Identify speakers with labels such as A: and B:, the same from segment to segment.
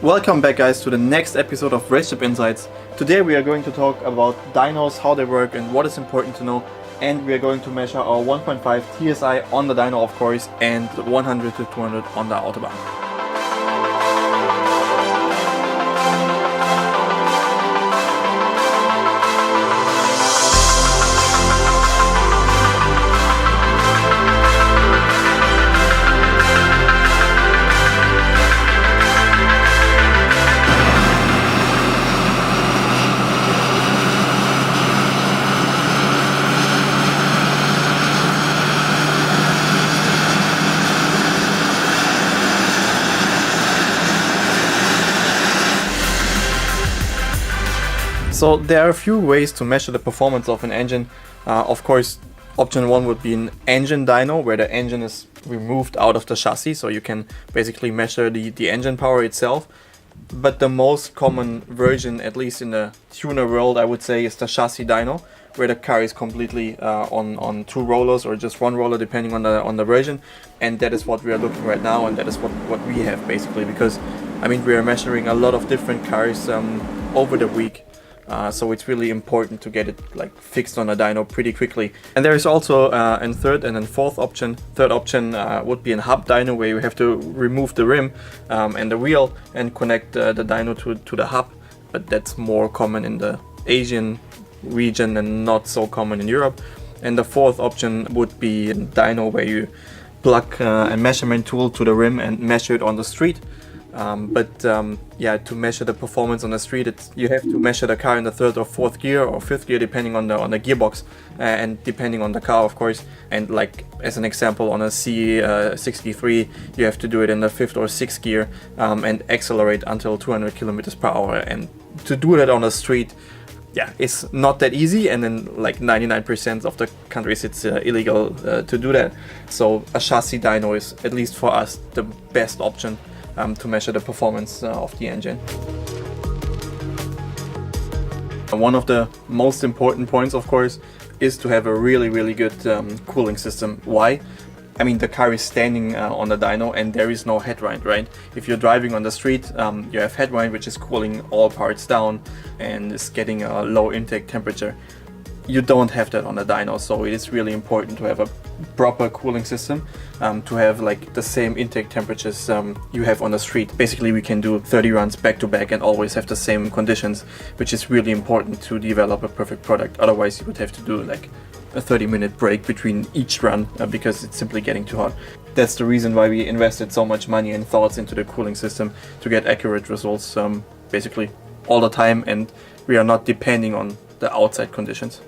A: Welcome back, guys, to the next episode of RaceChip Insights. Today we are going to talk about dynos, how they work and what is important to know, and we are going to measure our 1.5 TSI on the dyno, of course, and 100 to 200 on the Autobahn. So there are a few ways to measure the performance of an engine. Of course, option 1 would be an engine dyno, where the engine is removed out of the chassis, so you can basically measure the engine power itself. But the most common version, at least in the tuner world, I would say, is the chassis dyno, where the car is completely on two rollers or just one roller, depending on the version. And that is what we are looking right now, and that is what we have basically, because I mean we are measuring a lot of different cars over the week. So it's really important to get it like fixed on a dyno pretty quickly. And there is also a third and then fourth option. Third option would be a hub dyno, where you have to remove the rim and the wheel and connect the dyno to the hub. But that's more common in the Asian region and not so common in Europe. And the fourth option would be a dyno, where you plug a measurement tool to the rim and measure it on the street. To measure the performance on the street, you have to measure the car in the third or fourth gear or fifth gear, depending on the gearbox and depending on the car, of course. And like as an example, on a C63, you have to do it in the fifth or sixth gear and accelerate until 200 kilometers per hour. And to do that on the street, it's not that easy, and in like 99% of the countries it's illegal to do that. So a chassis dyno is, at least for us, the best option to measure the performance of the engine. One of the most important points, of course, is to have a really good cooling system. Why? I mean, the car is standing on the dyno and there is no headwind, right? If you're driving on the street, you have headwind, which is cooling all parts down and is getting a low intake temperature. You don't have that on the dyno, so it is really important to have a proper cooling system, to have like the same intake temperatures you have on the street. Basically, we can do 30 runs back to back and always have the same conditions, which is really important to develop a perfect product. Otherwise, you would have to do like a 30-minute break between each run because it's simply getting too hot. That's the reason why we invested so much money and thoughts into the cooling system, to get accurate results basically all the time, and we are not depending on the outside conditions.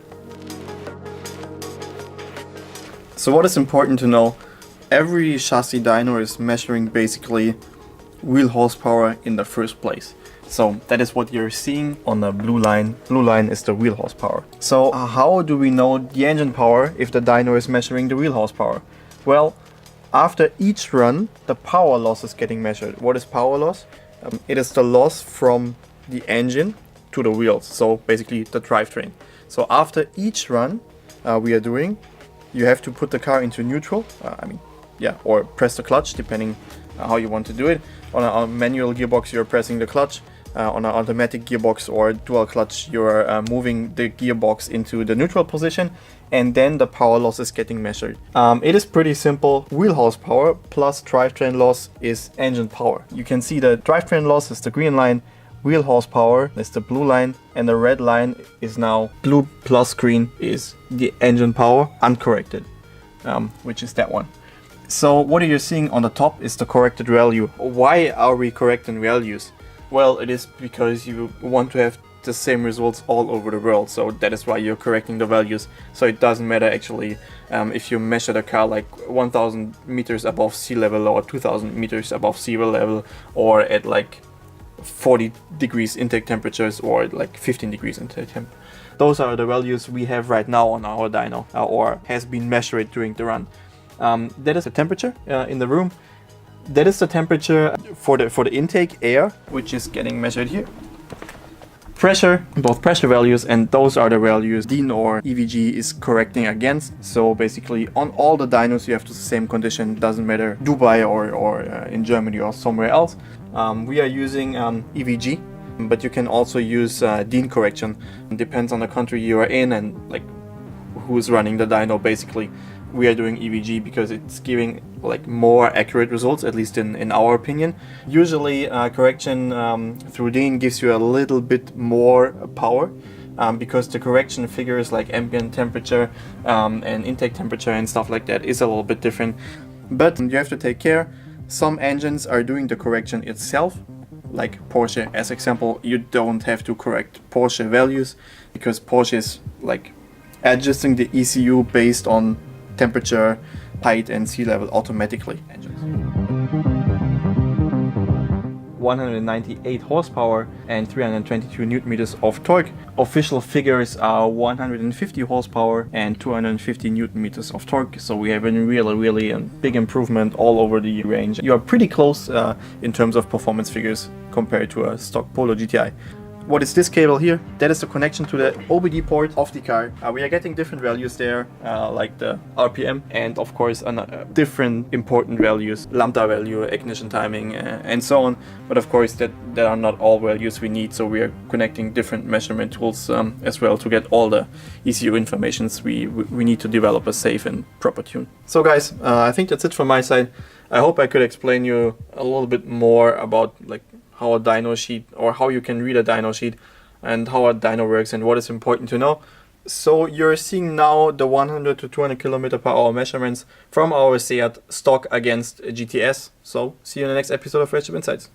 A: So what is important to know, every chassis dyno is measuring basically wheel horsepower in the first place. So that is what you're seeing on the blue line. Blue line is the wheel horsepower. So how do we know the engine power if the dyno is measuring the wheel horsepower? Well, after each run, the power loss is getting measured. What is power loss? It is the loss from the engine to the wheels, so basically the drivetrain. So after each run we are doing, you have to put the car into neutral, or press the clutch, depending how you want to do it. On a manual gearbox, you're pressing the clutch. On an automatic gearbox or dual clutch, you're moving the gearbox into the neutral position, and then the power loss is getting measured. It is pretty simple. Wheel horsepower plus drivetrain loss is engine power. You can see the drivetrain loss is the green line, wheel horsepower is the blue line, and the red line is now blue plus green is the engine power uncorrected, which is that one. So what you're seeing on the top is the corrected value. Why are we correcting values? Well, it is because you want to have the same results all over the world, so that is why you're correcting the values. So it doesn't matter actually if you measure the car like 1000 meters above sea level or 2000 meters above sea level, or at like 40 degrees intake temperatures or like 15 degrees intake temp. Those are the values we have right now on our dyno, or has been measured during the run. That is the temperature in the room. That is the temperature for the intake air, which is getting measured here. pressure, both pressure values, and those are the values Dyno or EVG is correcting against. So basically on all the dynos you have the same condition, doesn't matter Dubai or in Germany or somewhere else. We are using EVG, but you can also use Dyno correction. It depends on the country you are in and like who's running the dyno. Basically we are doing EVG because it's giving like more accurate results, at least in our opinion. Usually correction through Dyno gives you a little bit more power because the correction figures like ambient temperature and intake temperature and stuff like that is a little bit different. But you have to take care. Some engines are doing the correction itself, like Porsche as example. You don't have to correct Porsche values because Porsche is like adjusting the ECU based on temperature, height and sea level automatically. 198 horsepower and 322 newton meters of torque. Official figures are 150 horsepower and 250 newton meters of torque. So we have a really big improvement all over the range. You are pretty close in terms of performance figures compared to a stock Polo GTI. What is this cable here? That is the connection to the OBD port of the car. We are getting different values there, like the RPM and of course different important values, lambda value, ignition timing and so on. But of course that are not all values we need, so we are connecting different measurement tools as well to get all the ECU informations we need to develop a safe and proper tune. So guys, I think that's it from my side. I hope I could explain you a little bit more about like how a dyno sheet or how you can read a dyno sheet and how a dyno works and what is important to know. So you're seeing now the 100 to 200 km/h measurements from our Seat stock against GTS. So see you in the next episode of RaceChip Insights.